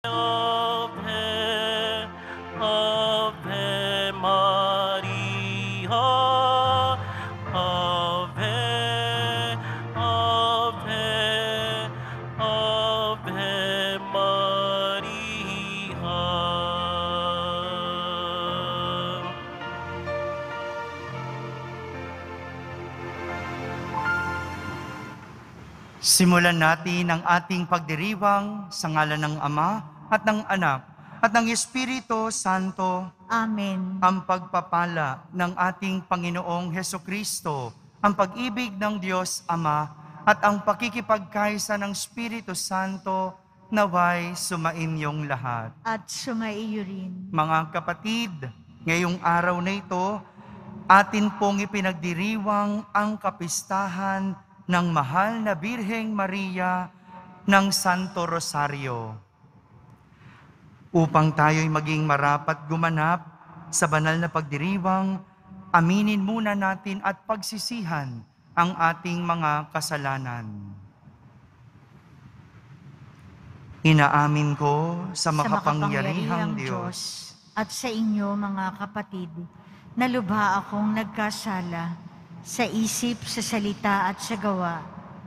Ave, Ave Maria, Ave, Ave, Ave Maria. Simulan natin ang ating pagdiriwang sa ngalan ng Ama at ng Anak at ng Espiritu Santo. Amen. Ang pagpapala ng ating Panginoong Hesukristo, ang pag-ibig ng Diyos Ama at ang pakikipagkaisa ng Espiritu Santo naway sumainyong lahat. At sumaiyo rin. Mga kapatid, ngayong araw na ito, atin pong ipinagdiriwang ang kapistahan ng mahal na Birheng Maria ng Santo Rosario. Upang tayo'y maging marapat gumanap sa banal na pagdiriwang, aminin muna natin at pagsisihan ang ating mga kasalanan. Inaamin ko sa makapangyarihang Diyos at sa inyo mga kapatid, na lubha akong nagkasala sa isip, sa salita at sa gawa,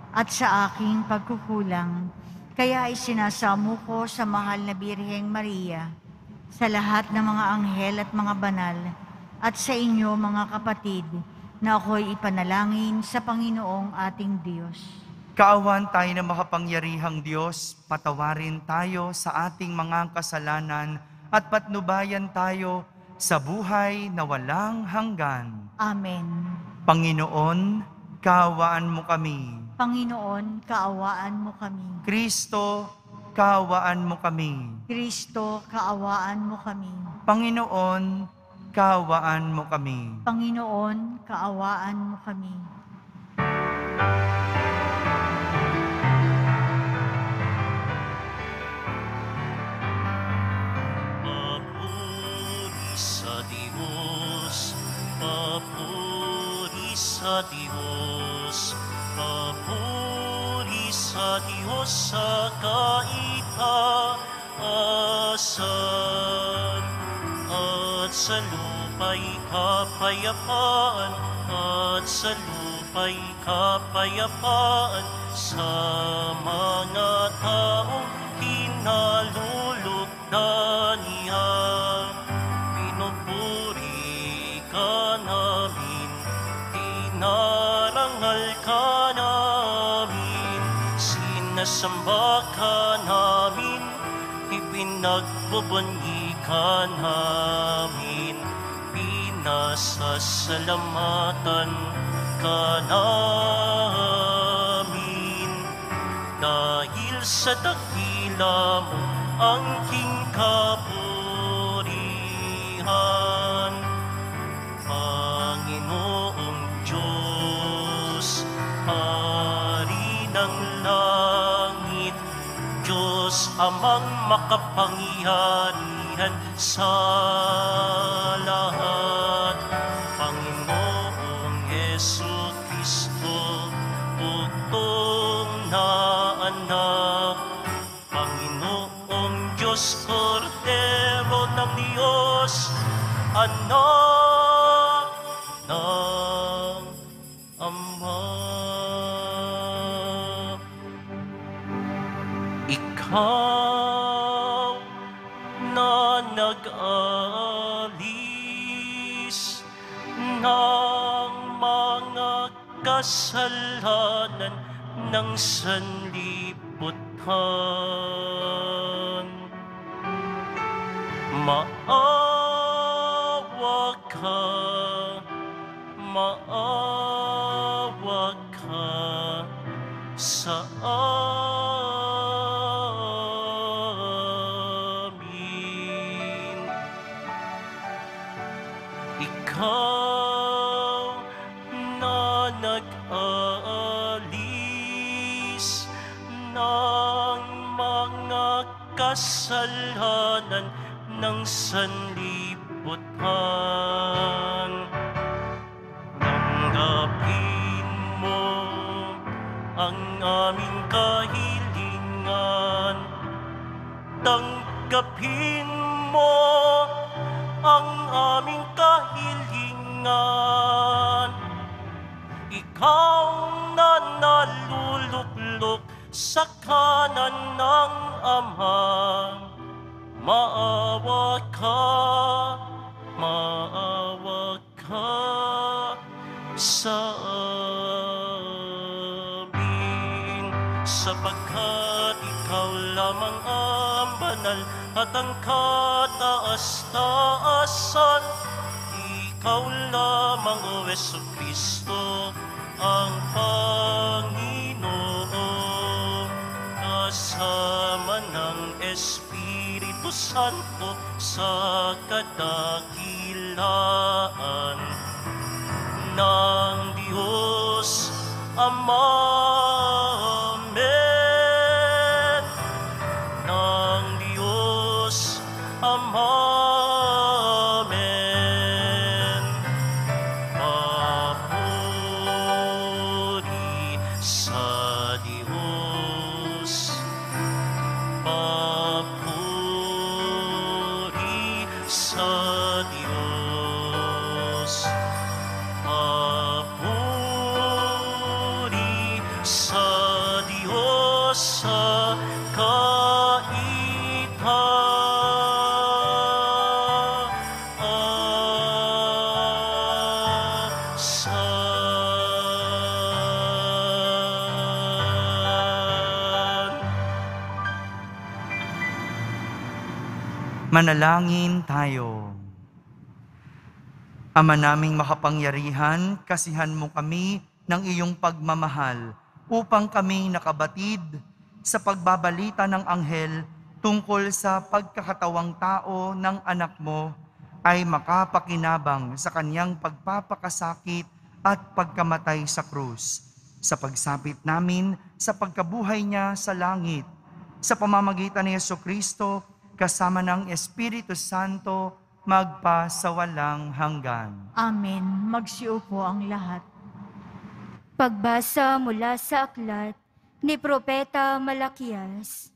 at sa aking pagkukulang. Kaya isinasamo ko sa mahal na Birheng Maria, sa lahat ng mga anghel at mga banal, at sa inyo mga kapatid, na ako'y ipanalangin sa Panginoong ating Diyos. Kaawan tayo ng makapangyarihang Diyos, patawarin tayo sa ating mga kasalanan at patnubayan tayo sa buhay na walang hanggan. Amen. Panginoon, kaawaan mo kami. Panginoon, kaawaan mo kami. Kristo, kaawaan mo kami. Kristo, kaawaan mo kami. Panginoon, kaawaan mo kami. Panginoon, kaawaan mo kami. Papuri sa Diyos, papuri sa Diyos, papuri sa Diyos sa kaitaasan, at sa lupa'y kapayapaan, at sa lupa'y kapayapaan sa mga taong kinalulugdan niya. Pinupuri ka namin, dinarangal ka namin, sinasamba ka namin, ipinagbubunyi ka namin, pinasasalamatan ka namin. Dahil sa dakila mo ang king kapurihan, Panginoong Diyos, Hari ng langit, Diyos amang makapangyarihan sa lahat, Panginoong Jesucristo, bugtong na anak, Panginoong Diyos, Kordero ng Diyos, anak ng Ama. Ikaw na nag-alis ng mga kasalanan ng sanlibutan, maawa ka, maawa ka sa amin. Ikaw na nag-alis ng mga kasalanan ng sanlibutan, tanggapin mo ang aming kahilingan, tanggapin tanggapin mo ang aming kahilingan. Ikaw na naluluklok sa kanan ng Ama, maawa ka sa amin, sapagkat ikaw lamang ang banal at ang kataas-taasan. Ikaw lamang, O Jesucristo, ang Panginoon, kasama ng Espiritu Santo sa kadakilaan ng Diyos Ama. Amen. Ng Diyos Ama. Amen. Papuri sa Diyos. Papuri sa Diyos. Papuri sa Diyos sa kaitaasan. Manalangin tayo. Ama naming makapangyarihan, kasihan mo kami ng iyong pagmamahal upang kami nakabatid sa pagbabalita ng anghel tungkol sa pagkakatawang tao ng anak mo ay makapakinabang sa kanyang pagpapakasakit at pagkamatay sa krus. Sa pagsapit namin sa pagkabuhay niya sa langit, sa pamamagitan ni Jesucristo, kasama ng Espiritu Santo, magpasawalang hanggan. Amen. Magsiupo ang lahat. Pagbasa mula sa aklat ni Propeta Malakias.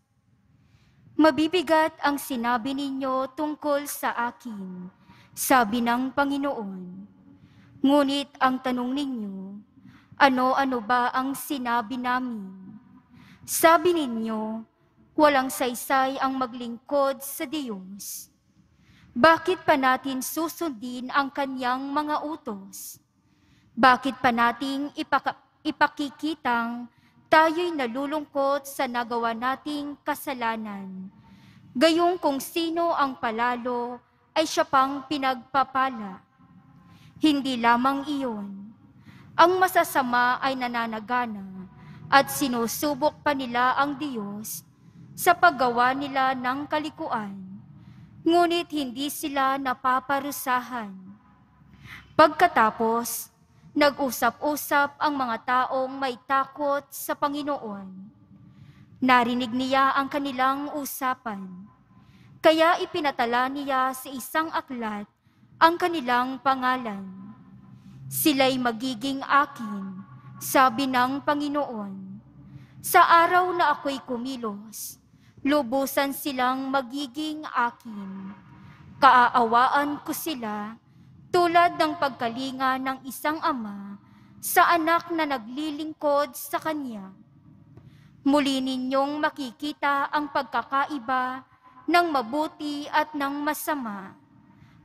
Mabibigat ang sinabi ninyo tungkol sa akin, sabi ng Panginoon. Ngunit ang tanong ninyo, ano-ano ba ang sinabi namin? Sabi ninyo, walang saysay ang maglingkod sa Diyos. Bakit pa natin susundin ang kanyang mga utos? Bakit pa nating ipakikitang tayo'y nalulungkot sa nagawa nating kasalanan? Gayong kung sino ang palalo ay siya pang pinagpapala. Hindi lamang iyon. Ang masasama ay nananagana at sinusubok pa nila ang Diyos sa paggawa nila ng kalikuan. Ngunit hindi sila napaparusahan. Pagkatapos, nag-usap-usap ang mga taong may takot sa Panginoon. Narinig niya ang kanilang usapan. Kaya ipinatala niya sa isang aklat ang kanilang pangalan. Sila'y magiging akin, sabi ng Panginoon. Sa araw na ako'y kumilos, lubusan silang magiging akin. Kaaawaan ko sila tulad ng pagkalinga ng isang ama sa anak na naglilingkod sa kanya. Muli ninyong makikita ang pagkakaiba ng mabuti at ng masama,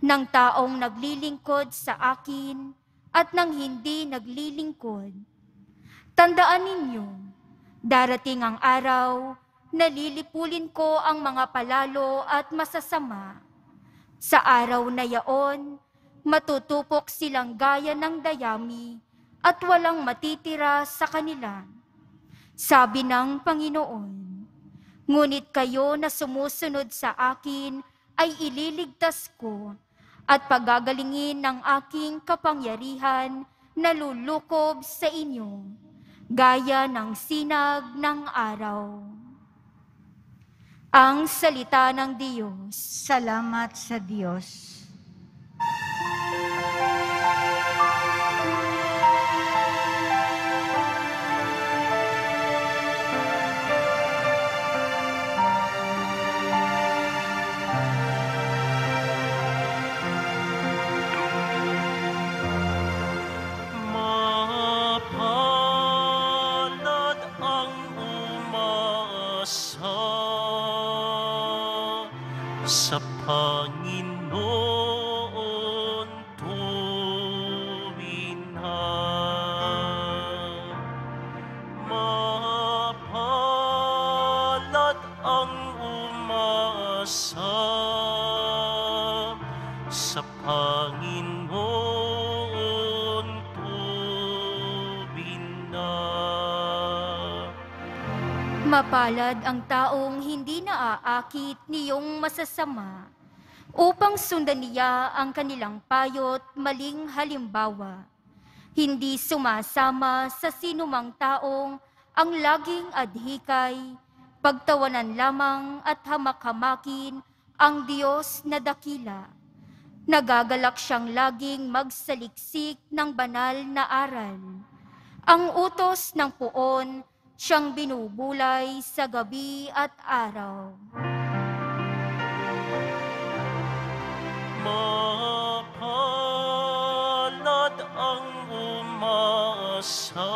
ng taong naglilingkod sa akin at ng hindi naglilingkod. Tandaan ninyo, darating ang araw, nalilipulin ko ang mga palalo at masasama. Sa araw na yaon, matutupok silang gaya ng dayami at walang matitira sa kanila. Sabi ng Panginoon, ngunit kayo na sumusunod sa akin ay ililigtas ko at pagagalingin ng aking kapangyarihan na lulukob sa inyo, gaya ng sinag ng araw. Ang salita ng Diyos. Salamat sa Diyos. sa Panginoon tuwin na. Mapalad ang umasa sa Panginoon tuwin na. Mapalad ang taong hindi naaakit niyong masasama, upang sundan niya ang kanilang payo't maling halimbawa. Hindi sumasama sa sinumang taong ang laging adhikay, pagtawanan lamang at hamak-hamakin ang Diyos na dakila. Nagagalak siyang laging magsaliksik ng banal na aral. Ang utos ng puon, siyang binubulay sa gabi at araw. Mapalad ang umasa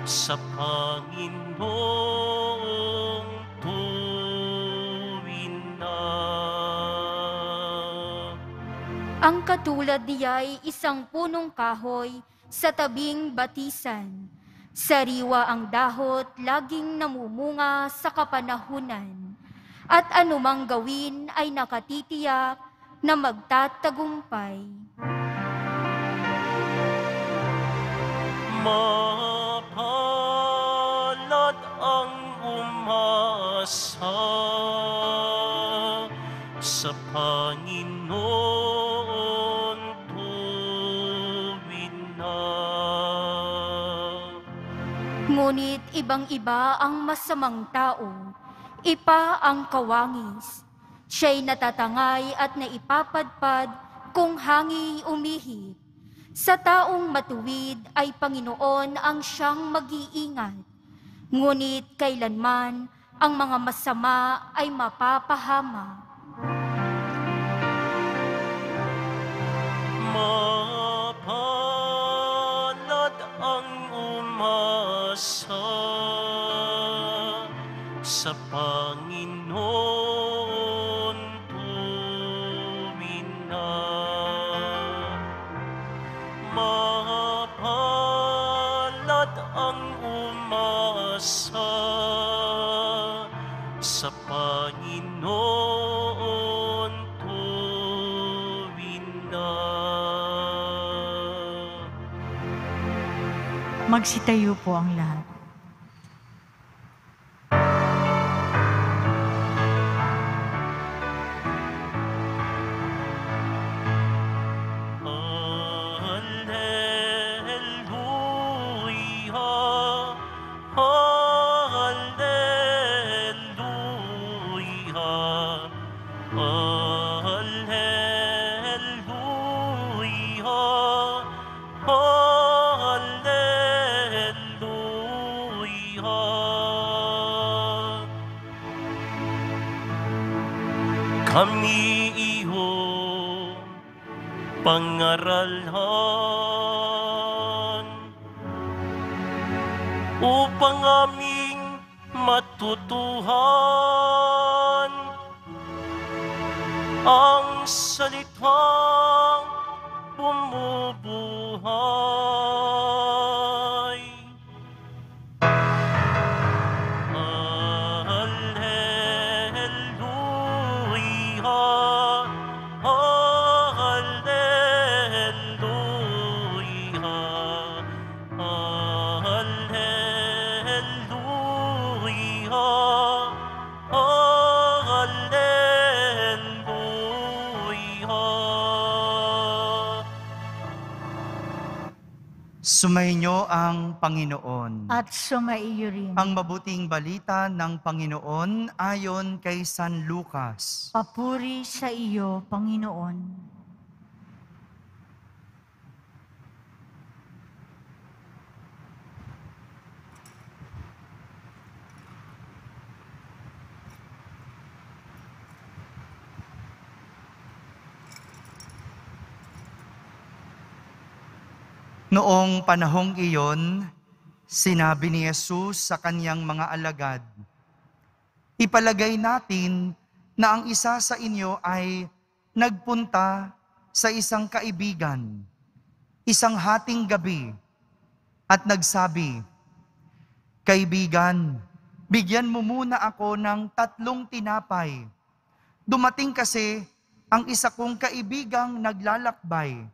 sa Panginoong tuwin na. Ang katulad niya'y isang punong kahoy sa tabing batisan. Sariwa ang dahot, laging namumunga sa kapanahunan. At anumang gawin ay nakatitiyak na magtatagumpay. Mapalad ang umasa sa Panginoon tuwin na. Ngunit ibang-iba ang masamang tao, ipa ang kawangis. Siya'y natatangay at naipapadpad kung hangi umihip. Sa taong matuwid ay Panginoon ang siyang mag-iingat. Ngunit kailanman ang mga masama ay mapapahama. Mapalad ang umasa sa Panginoon tuwin na. Mapalad ang umasa sa Panginoon tuwin na. Magsitayo po ang lahat. Kami iyong pangaralan upang aming matutuhan ang salitang bumubuhay. Sumainyo ang Panginoon. At sumaiyo rin. Ang mabuting balita ng Panginoon ayon kay San Lucas. Papuri sa iyo, Panginoon. Noong panahong iyon, sinabi ni Jesus sa kaniyang mga alagad, Ipalagay natin na ang isa sa inyo ay nagpunta sa isang kaibigan, isang hating gabi, at nagsabi, "Kaibigan, bigyan mo muna ako ng 3 tinapay. Dumating kasi ang isa kong kaibigang naglalakbay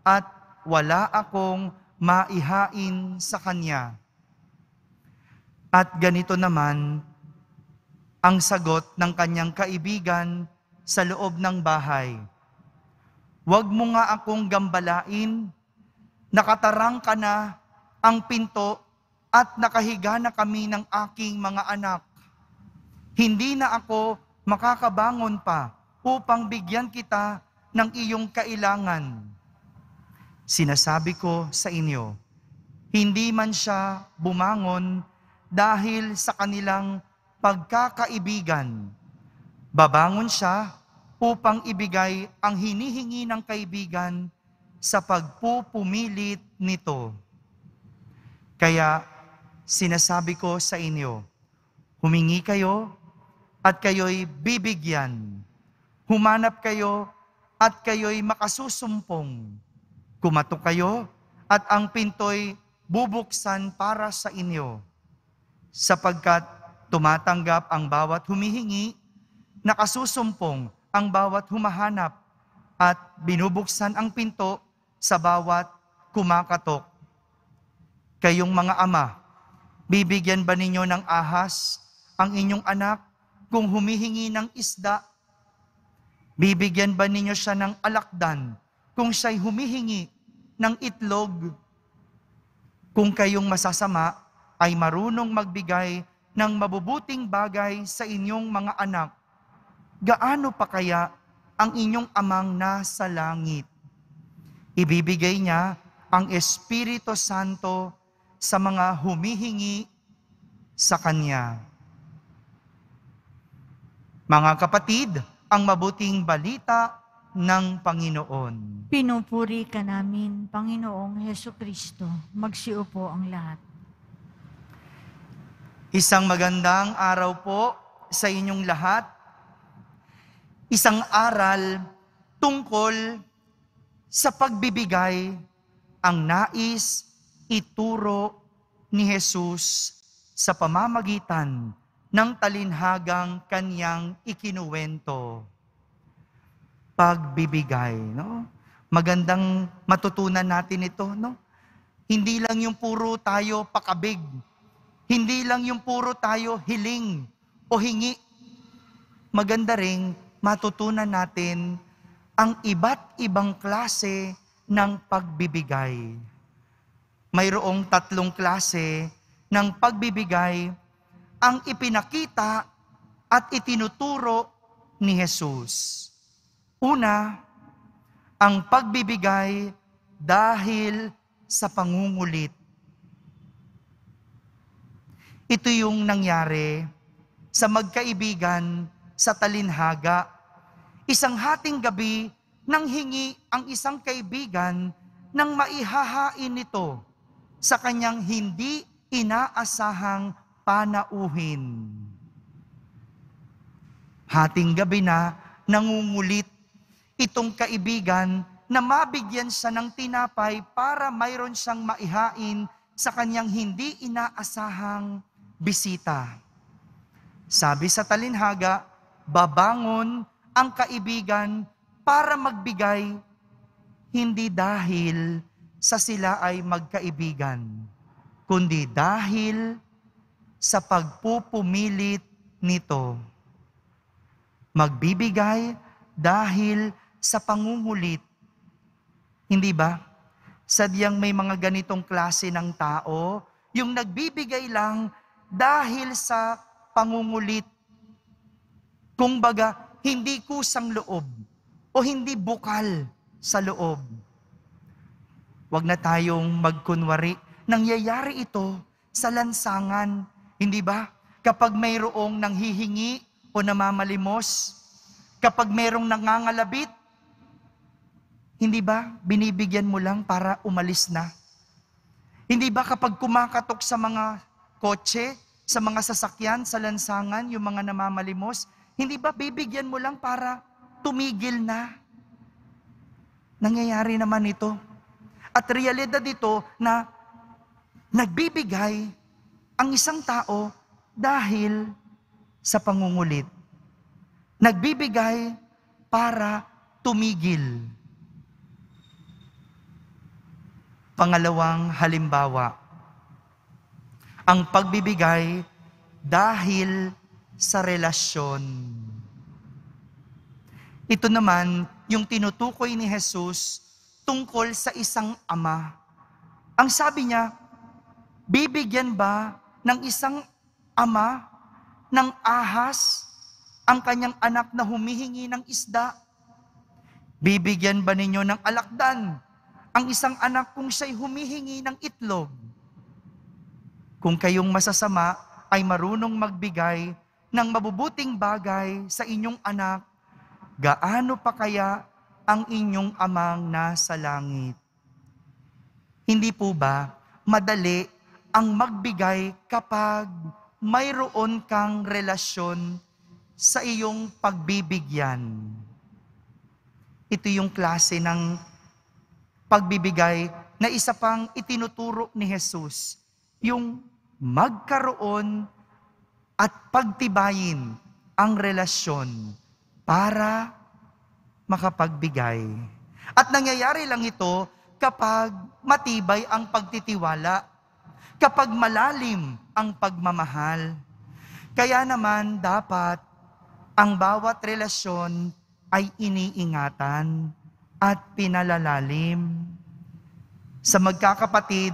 at wala akong maihain sa kanya." At ganito naman ang sagot ng kanyang kaibigan sa loob ng bahay, "Huwag mo nga akong gambalain, nakatarang ka na ang pinto at nakahiga na kami ng aking mga anak. Hindi na ako makakabangon pa upang bigyan kita ng iyong kailangan. Sinasabi ko sa inyo, hindi man siya bumangon dahil sa kanilang pagkakaibigan. Babangon siya upang ibigay ang hinihingi ng kaibigan sa pagpupumilit nito. Kaya sinasabi ko sa inyo, humingi kayo at kayo'y bibigyan. Humanap kayo at kayo'y makasusumpong. Kumatok kayo at ang pinto'y bubuksan para sa inyo. Sapagkat tumatanggap ang bawat humihingi, nakasusumpong ang bawat humahanap, at binubuksan ang pinto sa bawat kumakatok. Kayong mga ama, bibigyan ba ninyo ng ahas ang inyong anak kung humihingi ng isda? Bibigyan ba ninyo siya ng alakdan kung siya'y humihingi ng itlog? Kung kayong masasama ay marunong magbigay ng mabubuting bagay sa inyong mga anak, gaano pa kaya ang inyong amang nasa langit? Ibibigay niya ang Espiritu Santo sa mga humihingi sa Kanya. Mga kapatid, ang mabuting balita ng Panginoon. Pinupuri ka namin, Panginoong Hesukristo. Magsiupo ang lahat. Isang magandang araw po sa inyong lahat. Isang aral tungkol sa pagbibigay ang nais ituro ni Jesus sa pamamagitan ng talinhagang kanyang ikinuwento. Pagbibigay, no? Magandang matutunan natin ito, no? Hindi lang yung puro tayo pakabig. Hindi lang yung puro tayo hiling o hingi. Maganda ring matutunan natin ang iba't ibang klase ng pagbibigay. Mayroong 3 klase ng pagbibigay ang ipinakita at itinuturo ni Jesus. Una, ang pagbibigay dahil sa pangungulit. Ito yung nangyari sa magkaibigan sa talinhaga. Isang hating gabi nang hingi ang isang kaibigan ng maihahain nito sa kanyang hindi inaasahang panauhin. Hating gabi na nangungulit itong kaibigan na mabigyan siya ng tinapay para mayroon siyang maihain sa kanyang hindi inaasahang bisita. Sabi sa talinhaga, babangon ang kaibigan para magbigay, hindi dahil sa sila ay magkaibigan, kundi dahil sa pagpupumilit nito. Magbibigay dahil sa pangungulit. Hindi ba? Sadyang may mga ganitong klase ng tao, yung nagbibigay lang dahil sa pangungulit. Kumbaga, hindi kusang loob o hindi bukal sa loob. Huwag na tayong magkunwari. Nangyayari ito sa lansangan. Hindi ba? Kapag mayroong nanghihingi o namamalimos, kapag mayroong nangangalabit, hindi ba binibigyan mo lang para umalis na? Hindi ba kapag kumakatok sa mga kotse, sa mga sasakyan, sa lansangan, yung mga namamalimos, hindi ba bibigyan mo lang para tumigil na? Nangyayari naman ito. At realidad ito na nagbibigay ang isang tao dahil sa pangungulit. Nagbibigay para tumigil. Pangalawang halimbawa, ang pagbibigay dahil sa relasyon. Ito naman yung tinutukoy ni Jesus tungkol sa isang ama. Ang sabi niya, bibigyan ba ng isang ama ng ahas ang kanyang anak na humihingi ng isda? Bibigyan ba ninyo ng alakdan ang isang anak kung siya'y humihingi ng itlog? Kung kayong masasama ay marunong magbigay ng mabubuting bagay sa inyong anak, gaano pa kaya ang inyong amang nasa langit? Hindi po ba madali ang magbigay kapag mayroon kang relasyon sa iyong pagbibigyan? Ito yung klase ng pagbibigay na isa pang itinuturo ni Jesus, yung magkaroon at pagtibayin ang relasyon para makapagbigay. At nangyayari lang ito kapag matibay ang pagtitiwala, kapag malalim ang pagmamahal. Kaya naman dapat ang bawat relasyon ay iniingatan at pinalalalim. Sa magkakapatid,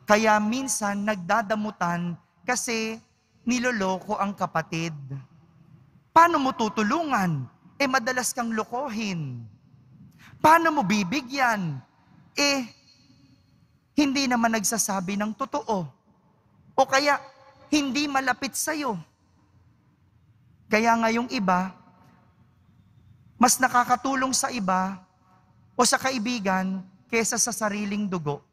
kaya minsan nagdadamutan kasi niloloko ang kapatid. Paano mo tutulungan? Madalas kang lokohin. Paano mo bibigyan? Hindi naman nagsasabi ng totoo. O kaya, hindi malapit sa'yo. Kaya ngayong iba, mas nakakatulong sa iba o sa kaibigan kesa sa sariling dugo.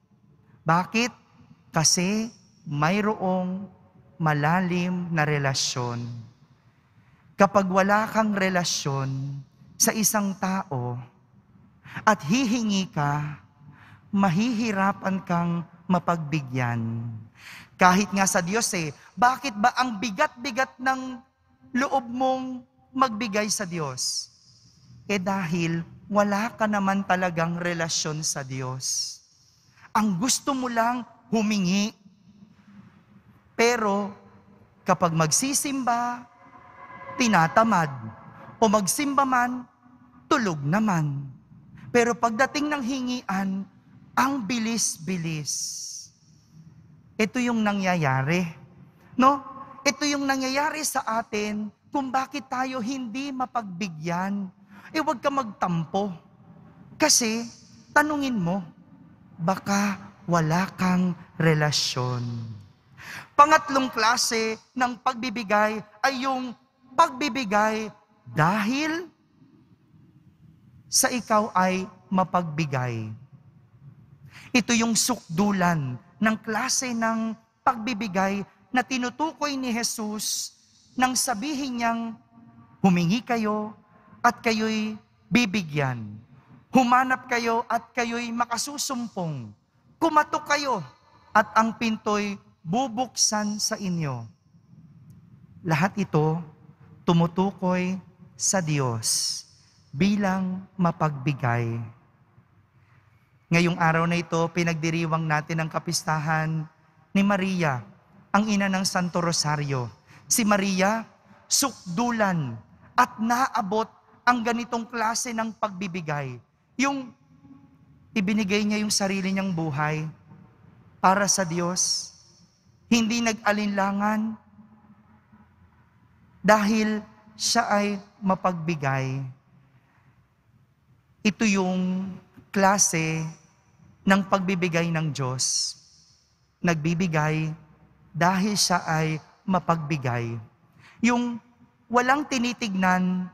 Bakit? Kasi mayroong malalim na relasyon. Kapag wala kang relasyon sa isang tao at hihingi ka, mahihirapan kang mapagbigyan. Kahit nga sa Diyos bakit ba ang bigat-bigat ng loob mong magbigay sa Diyos? Dahil wala ka naman talagang relasyon sa Diyos. Ang gusto mo lang humingi. Pero kapag magsisimba, tinatamad. O magsimba man, tulog naman. Pero pagdating ng hingian, ang bilis-bilis. Ito yung nangyayari. No? Ito yung nangyayari sa atin kung bakit tayo hindi mapagbigyan. Huwag ka magtampo. Kasi, tanungin mo, baka wala kang relasyon. Pangatlong klase ng pagbibigay ay yung pagbibigay dahil sa ikaw ay mapagbigay. Ito yung sukdulan ng klase ng pagbibigay na tinutukoy ni Jesus nang sabihin niyang humingi kayo at kayo'y bibigyan. Humanap kayo at kayo'y makasusumpong. Kumatok kayo at ang pinto'y bubuksan sa inyo. Lahat ito tumutukoy sa Diyos bilang mapagbigay. Ngayong araw na ito, pinagdiriwang natin ang kapistahan ni Maria, ang ina ng Santo Rosario. Si Maria, sukdulan at naabot ang ganitong klase ng pagbibigay. Yung ibinigay niya yung sarili niyang buhay para sa Diyos. Hindi nag-alinlangan dahil siya ay mapagbigay. Ito yung klase ng pagbibigay ng Diyos. Nagbibigay dahil siya ay mapagbigay. Yung walang tinitignan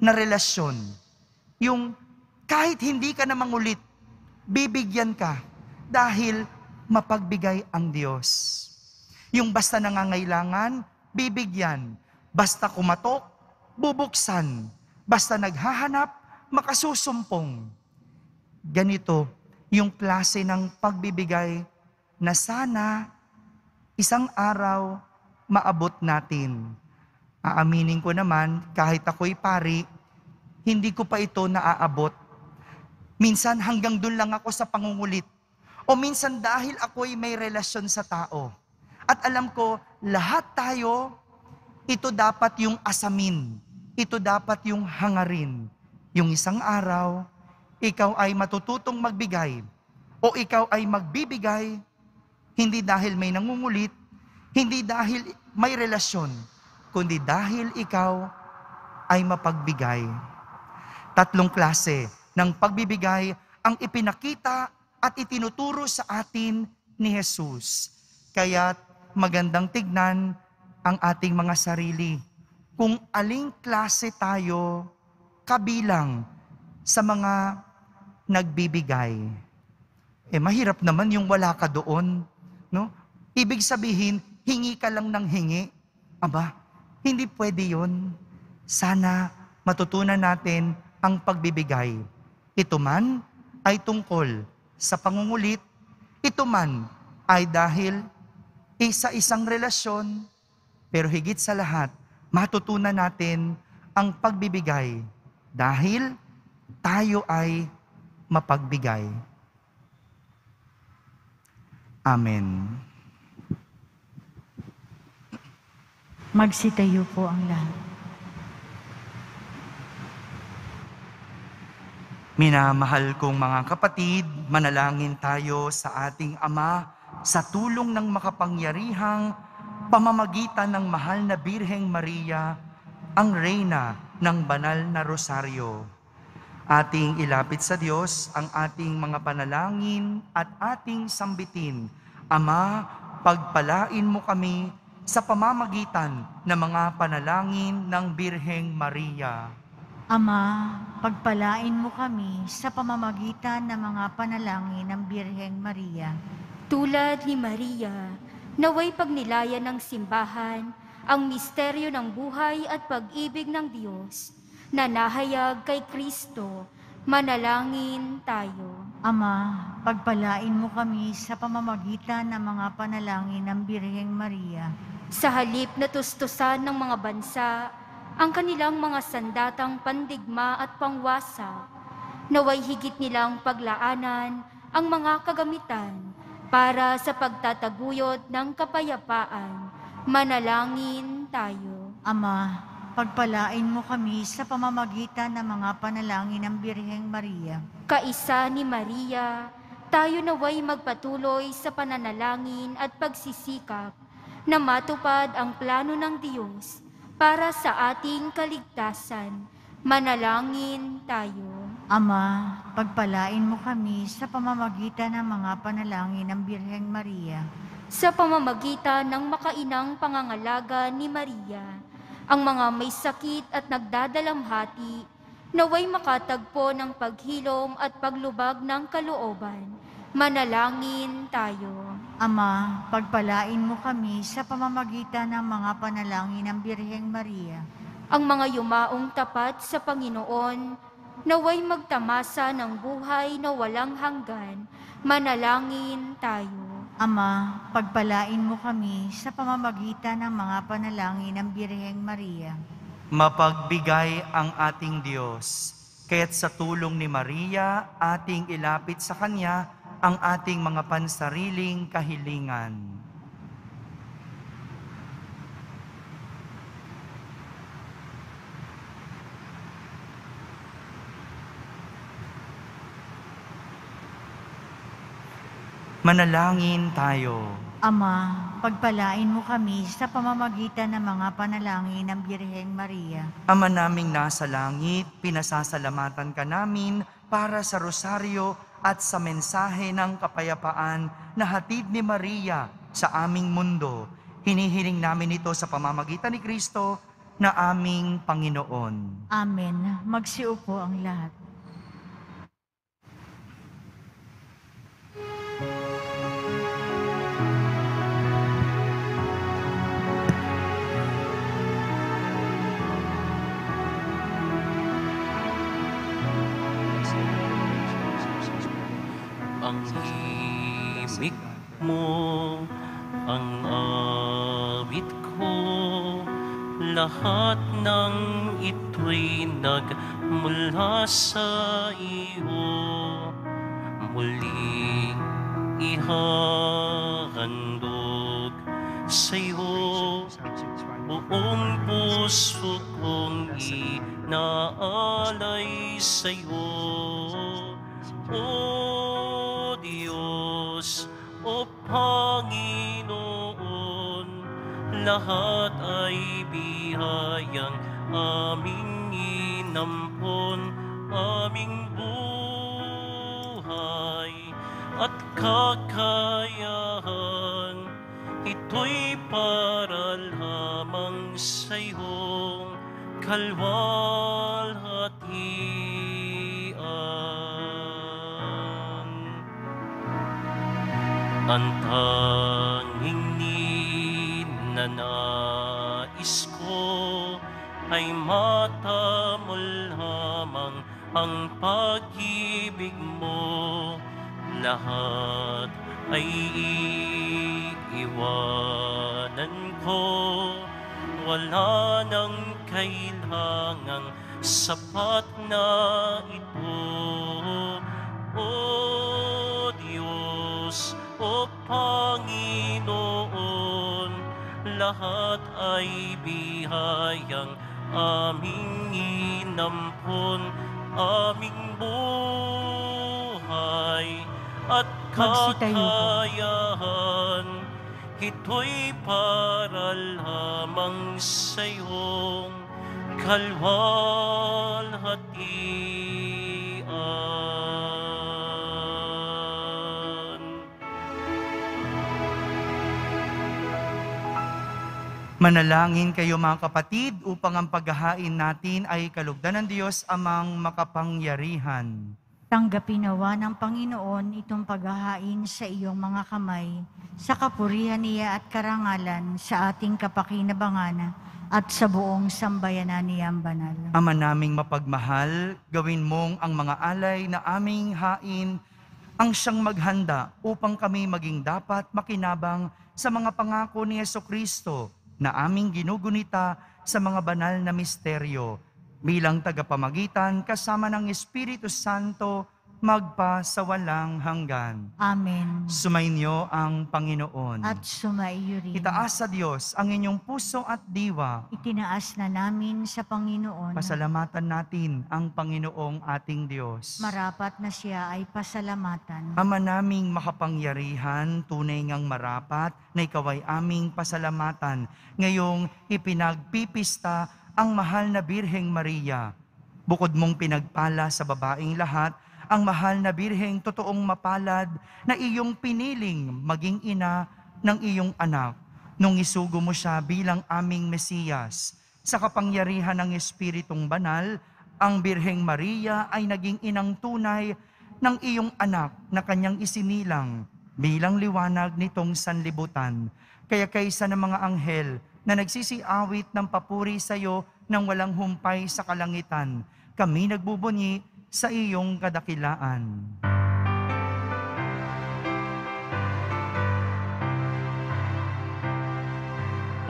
na relasyon. Yung kahit hindi ka na mangulit, bibigyan ka dahil mapagbigay ang Diyos. Yung basta nangangailangan, bibigyan. Basta kumatok, bubuksan. Basta naghahanap, makasusumpong. Ganito yung klase ng pagbibigay na sana isang araw maabot natin. Aaminin ko naman, kahit ako'y pari, hindi ko pa ito naaabot. Minsan hanggang dun lang ako sa pangungulit. O minsan dahil ako'y may relasyon sa tao. At alam ko, lahat tayo, ito dapat yung asamin. Ito dapat yung hangarin. Yung isang araw, ikaw ay matututong magbigay. O ikaw ay magbibigay, hindi dahil may nangungulit, hindi dahil may relasyon, kundi dahil ikaw ay mapagbigay. 3 klase ng pagbibigay ang ipinakita at itinuturo sa atin ni Jesus. Kaya magandang tignan ang ating mga sarili. Kung aling klase tayo kabilang sa mga nagbibigay. Mahirap naman yung wala ka doon. No? Ibig sabihin, hingi ka lang ng hingi. Aba, hindi pwede yun. Sana matutunan natin ang pagbibigay. Ito man ay tungkol sa pangungulit, ito man ay dahil isa-isang relasyon, pero higit sa lahat, matutunan natin ang pagbibigay dahil tayo ay mapagbigay. Amen. Magsitayo po ang lahat. Minamahal kong mga kapatid, manalangin tayo sa ating Ama sa tulong ng makapangyarihang pamamagitan ng mahal na Birheng Maria, ang Reyna ng Banal na Rosaryo. Ating ilapit sa Diyos ang ating mga panalangin at ating sambitin. Ama, pagpalain mo kami sa pamamagitan ng mga panalangin ng Birheng Maria. Ama, pagpalain mo kami sa pamamagitan ng mga panalangin ng Birheng Maria. Tulad ni Maria, naway pagnilayan ng simbahan ang misteryo ng buhay at pag-ibig ng Diyos na nahayag kay Kristo. Manalangin tayo. Ama, pagpalain mo kami sa pamamagitan ng mga panalangin ng Birheng Maria. Sa halip na tustusan ng mga bansa, ang kanilang mga sandatang pandigma at pangwasak, naway higit nilang paglaanan ang mga kagamitan para sa pagtataguyod ng kapayapaan. Manalangin tayo. Ama, pagpalain mo kami sa pamamagitan ng mga panalangin ng Birheng Maria. Kaisa ni Maria, tayo naway magpatuloy sa pananalangin at pagsisikap na matupad ang plano ng Diyos para sa ating kaligtasan. Manalangin tayo. Ama, pagpalain mo kami sa pamamagitan ng mga panalangin ng Birheng Maria. Sa pamamagitan ng makainang pangangalaga ni Maria, ang mga may sakit at nagdadalamhati, naway makatagpo ng paghilom at paglubag ng kalooban. Manalangin tayo. Ama, pagpalain mo kami sa pamamagitan ng mga panalangin ng Birheng Maria. Ang mga yumaong tapat sa Panginoon, naway magtamasa ng buhay na walang hanggan. Manalangin tayo. Ama, pagpalain mo kami sa pamamagitan ng mga panalangin ng Birheng Maria. Mapagbigay ang ating Diyos, kaya't sa tulong ni Maria, ating ilapit sa Kanya ang ating mga pansariling kahilingan. Manalangin tayo. Ama, pagpalain mo kami sa pamamagitan ng mga panalangin ng Birheng Maria. Ama naming nasa langit, pinasasalamatan ka namin para sa rosaryo at sa mensahe ng kapayapaan na hatid ni Maria sa aming mundo. Hinihiling namin ito sa pamamagitan ni Kristo na aming Panginoon. Amen. Magsiupo ang lahat. ang himig mo, ang awit ko, lahat ng ito'y nagmula sa iyo. Muling ihahandog sa'yo, buong puso kong inaalay sa'yo. O Diyos, o Panginoon, lahat ay biyayang aming inampon, aming buhay at kakayahan. Ito'y para lamang sa'yong kalwalhatian. Ang tanging ninanais ko ay matamo lamang ang pag-ibig mo. Lahat ay iiwanan ko, wala nang kailangang sapat na ito. O Diyos, o Panginoon, lahat ay biyayang aming inampon, aming buhay at kakayahan. Ito'y para lamang sa'yong kalwalhatian. Manalangin kayo mga kapatid upang ang paghahain natin ay kalugdan ng Diyos amang makapangyarihan. Tanggapin nawa ng Panginoon itong paghahain sa iyong mga kamay, sa kapurihan niya at karangalan sa ating kapakinabangan at sa buong sambayanan niyang banal. Ama naming mapagmahal, gawin mong ang mga alay na aming hain ang siyang maghanda upang kami maging dapat makinabang sa mga pangako ni Jesucristo na aming ginugunita sa mga banal na misteryo bilang tagapamagitan kasama ng Espiritu Santo magpa sa walang hanggan. Amen. Sumainyo ang Panginoon. At sumaiyo rin. Itaas sa Diyos ang inyong puso at diwa. Itinaas na namin sa Panginoon. Pasalamatan natin ang Panginoong ating Diyos. Marapat na siya ay pasalamatan. Ama naming makapangyarihan, tunay ngang marapat na ikaw ay aming pasalamatan. Ngayong ipinagpipista ang mahal na Birheng Maria. Bukod mong pinagpala sa babaeng lahat, ang mahal na Birheng totoong mapalad na iyong piniling maging ina ng iyong anak nung isugo mo siya bilang aming Mesiyas. Sa kapangyarihan ng Espiritong Banal, ang Birheng Maria ay naging inang tunay ng iyong anak na kanyang isinilang bilang liwanag nitong sanlibutan. Kaya kaysa ng mga anghel na nagsisiawit ng papuri sa iyo nang walang humpay sa kalangitan, kami nagbubunyi sa iyong kadakilaan.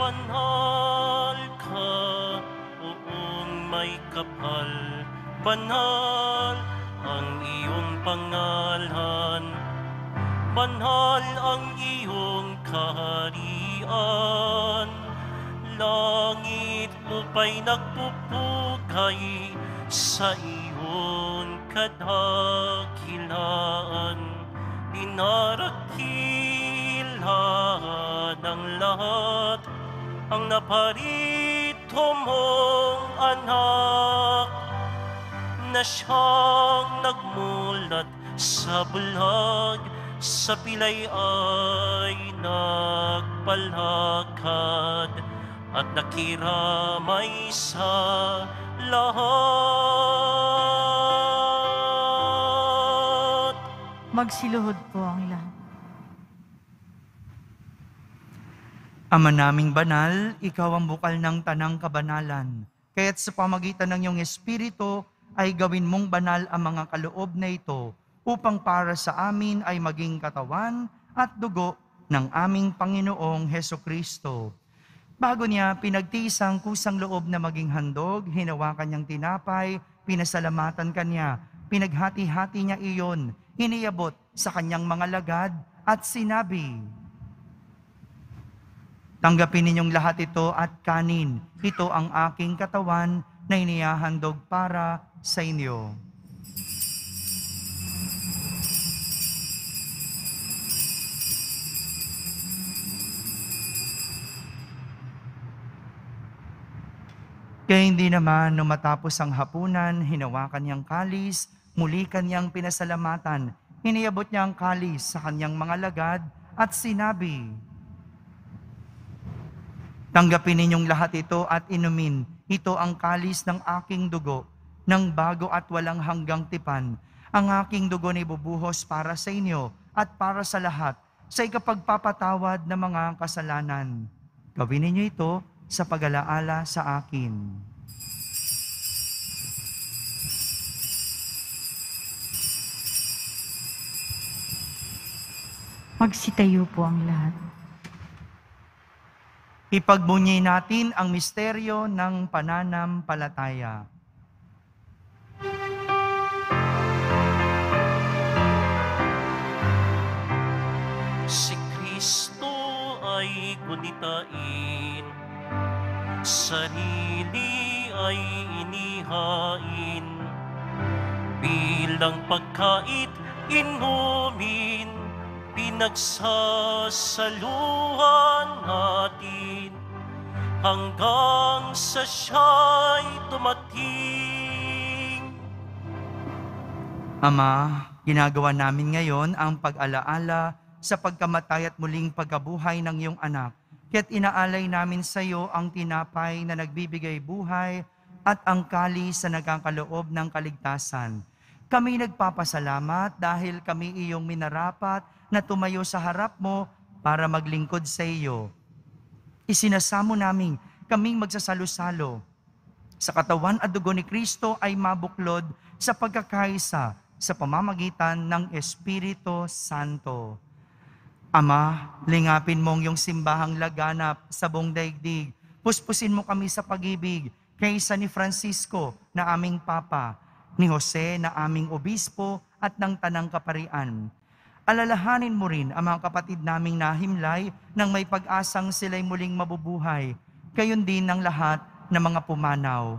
Banal ka, buong may kapal, banal ang iyong pangalan, banal ang iyong kaharian. Langit lupa'y nagpupugay sa iyong kadakilaan. Dinarakila ng lahat ang naparito mong anak, na siyang nagmulat sa bulag, sa pilay ay nagpalakad at nakiramay sa lahat. Magsiluhod po ang lahat. Ama naming banal, ikaw ang bukal ng tanang kabanalan. Kaya't sa pamagitan ng iyong Espiritu ay gawin mong banal ang mga kaloob na ito upang para sa amin ay maging katawan at dugo ng aming Panginoong Heso Kristo. Bago niya pinagtiisang kusang loob na maging handog, hinawakan niyang tinapay, pinasalamatan kanya, pinaghati-hati niya iyon, iniabot sa kanyang mga lagad at sinabi, "Tanggapin ninyong lahat ito at kanin. Ito ang aking katawan na inihahandog para sa inyo." Kaya hindi naman nung matapos ang hapunan, hinawakan niyang kalis, muli kanyang pinasalamatan, iniabot niya ang kalis sa kanyang mga lagad at sinabi, "Tanggapin ninyong lahat ito at inumin. Ito ang kalis ng aking dugo, ng bago at walang hanggang tipan. Ang aking dugo na ibubuhos para sa inyo at para sa lahat, sa ikapagpapatawad ng mga kasalanan. Gawin ninyo ito sa pag-alaala sa akin." Magsitayo po ang lahat. Ipagbunyi natin ang misteryo ng pananampalataya. Si Kristo ay gunitain, sarili ay inihain, bilang pagkait inumin, pinagsasaluhan natin, hanggang sa siya'y dumating. Ama, ginagawa namin ngayon ang pag-alaala sa pagkamatay at muling pagkabuhay ng iyong anak. Kaya't inaalay namin sa iyo ang tinapay na nagbibigay buhay at ang kalis na nagkakaloob ng kaligtasan. Kami nagpapasalamat dahil kami iyong minarapat na tumayo sa harap mo para maglingkod sa iyo. Isinasamo namin kaming magsasalo-salo sa katawan at dugo ni Kristo ay mabuklod sa pagkakaisa sa pamamagitan ng Espiritu Santo. Ama, lingapin mong yung simbahang laganap sa buong daigdig. Puspusin mo kami sa pag-ibig kaysa ni Francisco na aming Papa, ni Jose na aming Obispo at ng Tanang Kaparian. Alalahanin mo rin ang mga kapatid naming nahimlay nang may pag-asang sila'y muling mabubuhay. Gayon din ng lahat ng mga pumanaw.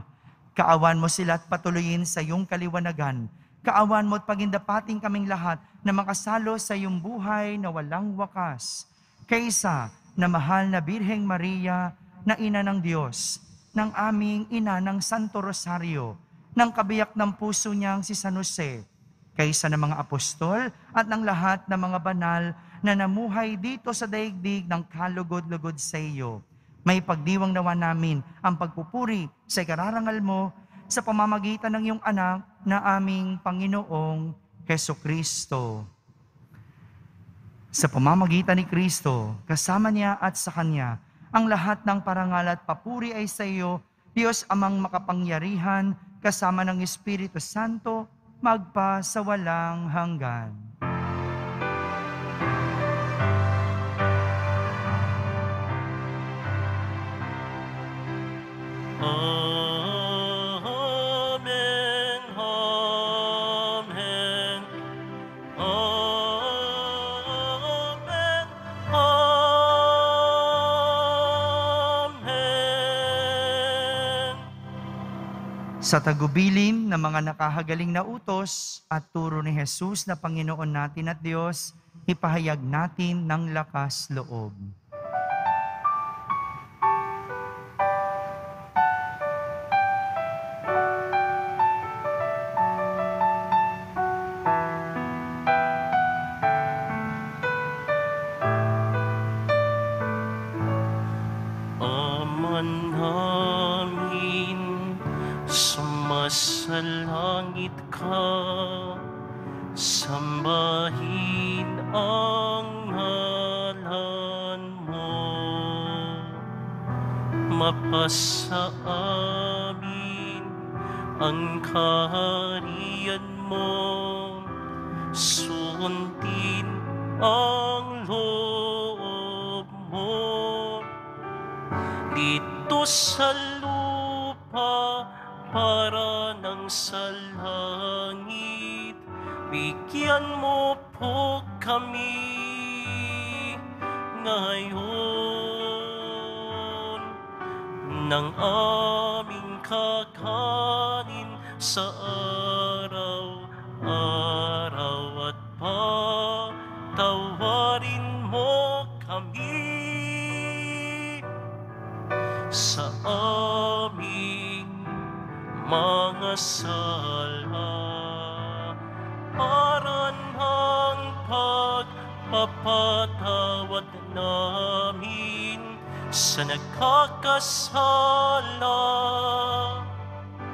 Kaawan mo sila at patuloyin sa iyong kaliwanagan. Kaawan mo at pagindapating kaming lahat na makasalo sa iyong buhay na walang wakas. Kaysa na mahal na Birheng Maria na Ina ng Diyos, ng aming Ina ng Santo Rosario, ng kabiyak ng puso niyang si San Jose, kaysa ng mga apostol at ng lahat ng mga banal na namuhay dito sa daigdig ng kalugod-lugod sa iyo. May pagdiwang nawa namin ang pagpupuri sa ikararangal mo sa pamamagitan ng iyong anak na aming Panginoong Heso Kristo. Sa pamamagitan ni Kristo, kasama niya at sa Kanya, ang lahat ng parangal at papuri ay sa iyo, Diyos Amang makapangyarihan, kasama ng Espiritu Santo, magpa sa walang hanggan. Amen, amen, amen, amen. Sa tagubilin ng mga nakahagaling na utos at turo ni Jesus na Panginoon natin at Diyos, ipahayag natin ng lakas loob. Ama namin, sumasalangit ka, sambahin ang ngalan mo. Mapasa amin ang kaharian mo, sundin ang loob mo dito sa lupa para nang sa langit. Bigyan mo po kami ngayon ng aming kakanin sa araw-araw at patawarin mo kami sa aming mga sala para ng pagpapatawad namin sa nagkakasala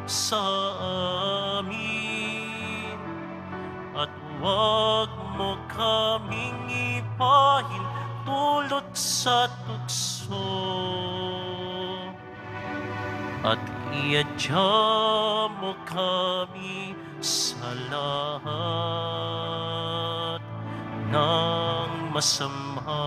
sa amin. At huwag mo kaming ipahintulot sa tukso at iadya mo kami sa lahat ng masama.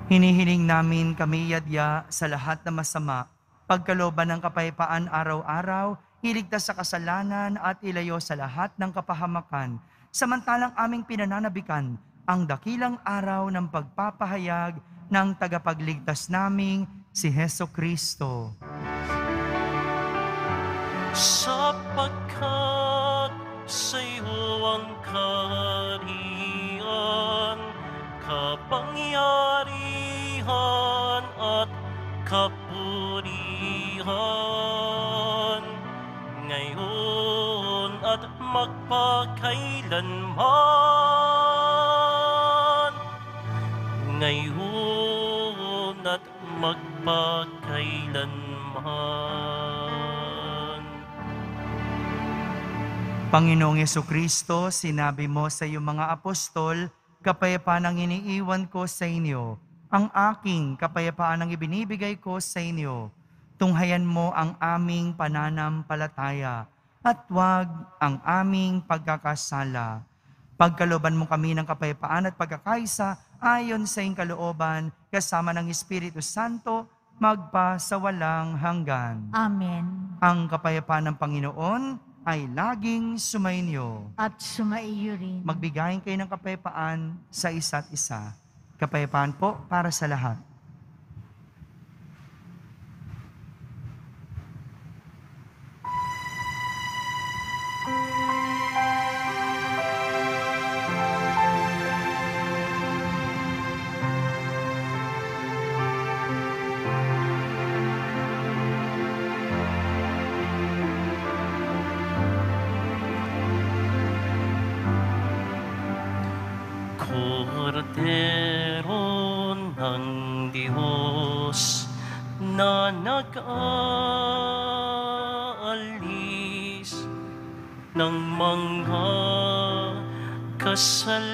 Hinihiling namin kami yadya sa lahat na masama, pagkalooban ng kapayapaan araw-araw, iligtas sa kasalanan at ilayo sa lahat ng kapahamakan, samantalang aming pinananabikan ang dakilang araw ng pagpapahayag ng tagapagligtas naming si Heso Kristo. Sapagkat sa iyo ang kaharian, kapangyarihan at kapurihan, ngayon at magpakailanman. Ngayon at magpakailanman. Panginoong Jesucristo, sinabi mo sa iyong mga apostol, kapayapaan ang iniiwan ko sa inyo, ang aking kapayapaan ang ibinibigay ko sa inyo. Tunghayan mo ang aming pananampalataya at huwag ang aming pagkakasala. Pagkalooban mo kami ng kapayapaan at pagkakaisa ayon sa iyong kalooban, kasama ng Espiritu Santo, magpa sa walang hanggan. Amen. Ang kapayapaan ng Panginoon ay laging sumainyo. At sumaiyo rin. Magbigayin kayo ng kapayapaan sa isa't isa. Kapayapaan po para sa lahat. Kordero ng Diyos na nag-aalis ng mga kasalanan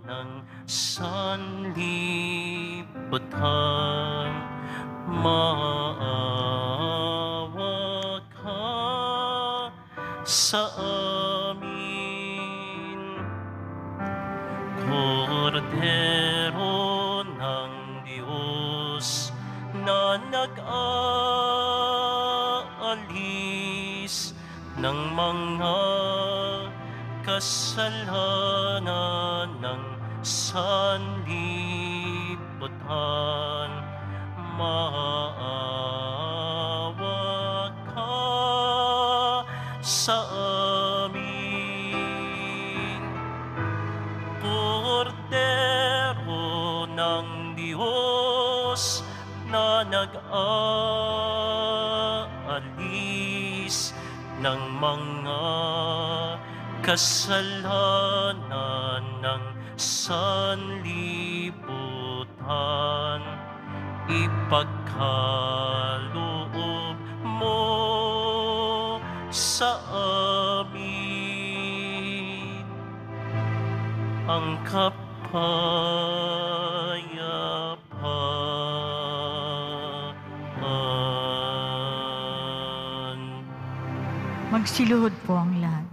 ng sanlibutan, maawa ka sa amin. Kordero ng Diyos na nag-aalis ng mga kasalanan ng sanlibutan, maawa ka sa amin. Kordero ng Diyos na nag-aalis ng mga kasalanan ng sanlibutan, ipagkaloob mo sa amin ang kapayapaan. Magsiluhod po ang lahat.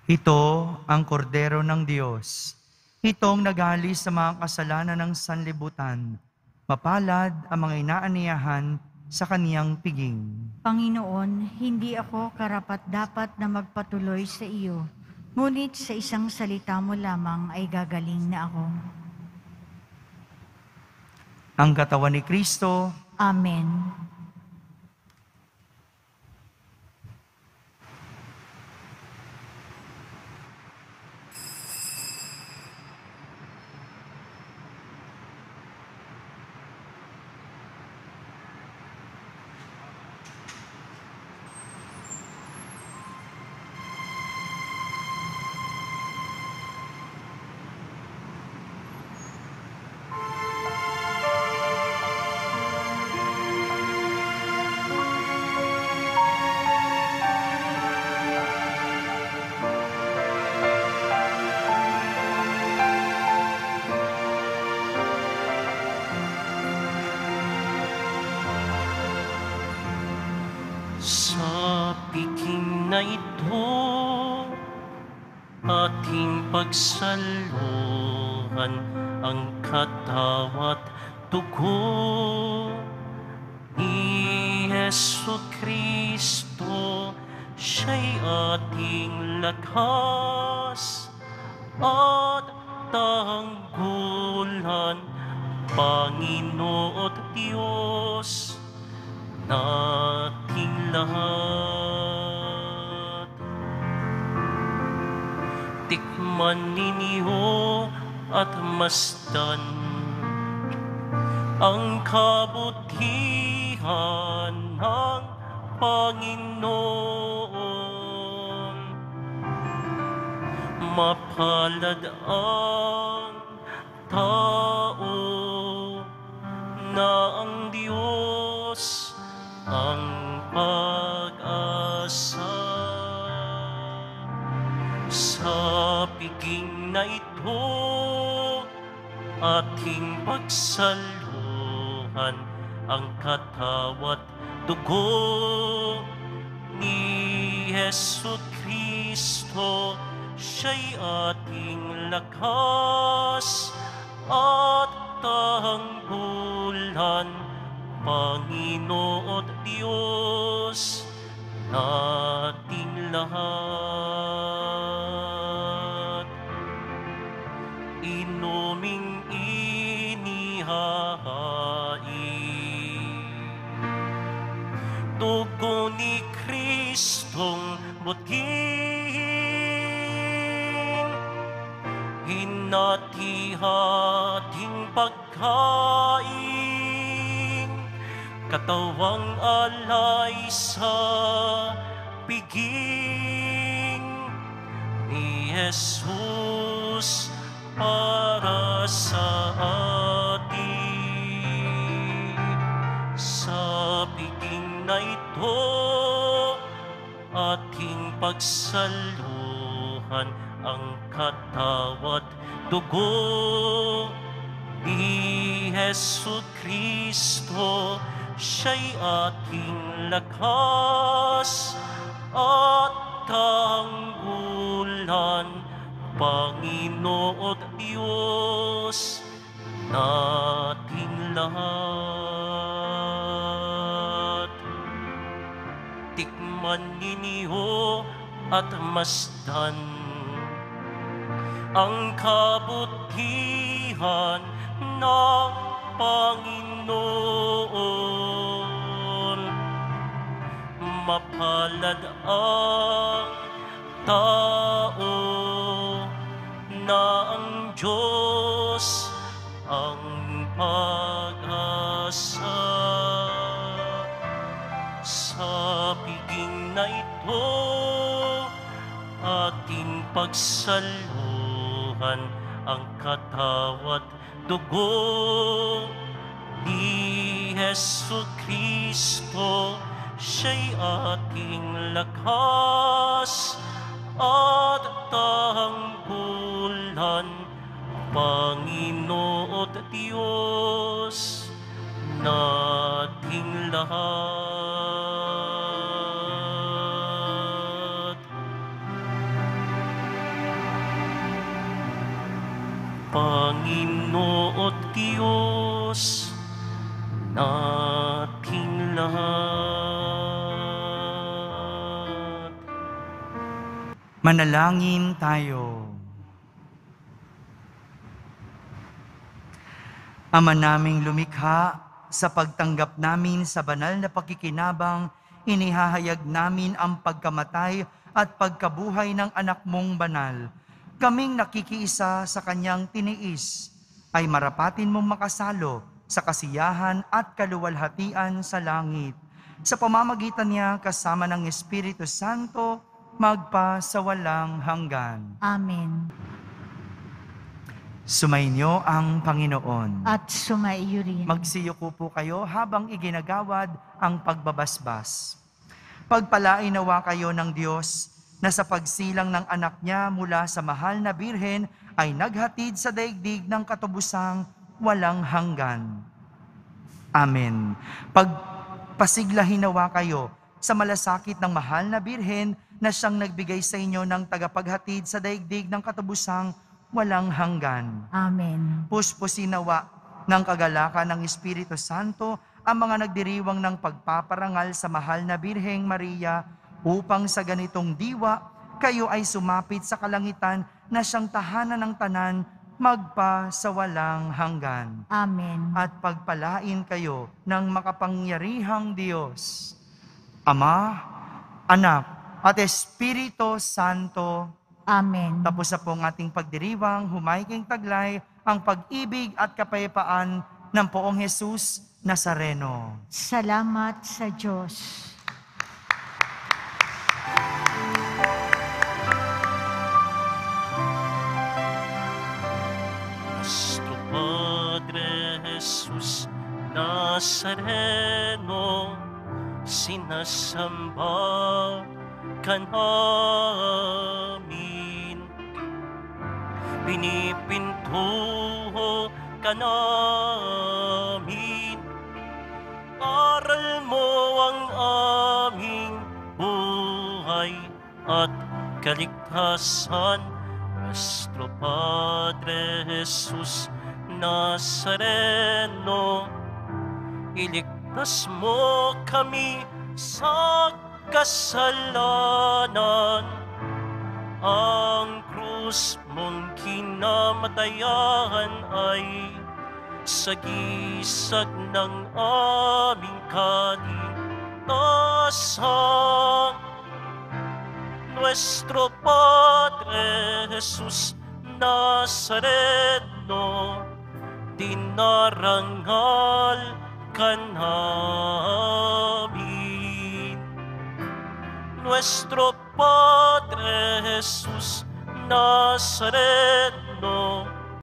Ito ang kordero ng Diyos. Itong nag-aalis sa mga kasalanan ng sanlibutan. Mapalad ang mga inaaniyahan sa kaniyang piging. Panginoon, hindi ako karapat-dapat na magpatuloy sa iyo. Ngunit sa isang salita mo lamang ay gagaling na ako. Ang katawan ni Kristo. Amen. Sa piking na ito, ating pagsaluhan ang katawat dugo ni Hesu Kristo. Siya'y ating lakas at tanggulan, Panginoon Diyos nating lahat. Tikman ninyo at masdan ang kabutihan ng Panginoon. Mapalad ang tao na ang Diyos ang pag-asa. Sa piging na ito, ating pagsaluhan ang katawat dugo ni Hesu Kristo. Siya'y ating lakas at tanggulan, Panginoon Diyos nating lahat. Inuming inihahain dugo ni Kristong butihing, hinati-hating pagkain, katawang alay sa piging ni Jesus para sa atin. Sa piging na ito, ating pagsaluhan ang katawat dugo ni Hesu Kristo. Siya'y ating lakas at tanggulan, Panginoon Diyos nating lahat. Tikman ninyo at masdan ang kabutihan ng Panginoon. Mapalad ang tao na ang Diyos ang pag-asa. Sa piging na ito, ating pagsaluhan ang katawat dugo ni Hesu Kristo. Siya'y ating lakas at tanggulan, Panginoon Diyos nating lahat. Diyos nating lahat. Manalangin tayo. Ama naming lumikha, sa pagtanggap namin sa banal na pakikinabang, inihahayag namin ang pagkamatay at pagkabuhay ng anak mong banal. Kaming nakikiisa sa kanyang tiniis, ay marapatin mong makasalo sa kasiyahan at kaluwalhatian sa langit. Sa pamamagitan niya kasama ng Espiritu Santo, magpa sa walang hanggan. Amen. Sumainyo ang Panginoon. At sumaiyo rin. Magsiyuko po kayo habang iginagawad ang pagbabasbas. Pagpalain nawa kayo ng Diyos na sa pagsilang ng anak niya mula sa mahal na birhen ay naghatid sa daigdig ng katubusang walang hanggan. Amen. Pagpasiglahin nawa kayo sa malasakit ng mahal na birhen na siyang nagbigay sa inyo ng tagapaghatid sa daigdig ng katubusang walang hanggan. Amen. Puspusin nawa ng kagalakan ng Espiritu Santo ang mga nagdiriwang ng pagpaparangal sa mahal na Birheng Maria upang sa ganitong diwa kayo ay sumapit sa kalangitan na siyang tahanan ng tanan magpa sa walang hanggan. Amen. At pagpalain kayo ng makapangyarihang Diyos, Ama, Anak, at Espiritu Santo. Amen. Tapos na po ang ating pagdiriwang, humayging taglay ang pag-ibig at kapayapaan ng Poong Jesus Nazareno. Salamat sa Diyos. Nuestro Padre Jesus Nazareno, sinasamba ka namin. Pinipintuho ka namin. Aral mo ang aming buhay at kaligtasan. Nuestro Padre Jesus Nazareno, iligtas mo kami sa kasalanan. Ang krus mong kinamatayan ay sagisag ng aming kaligtasan. Nuestro Padre Jesus Nazareno, dinarangal ka namin. Nuestro Padre Jesus Nazareno,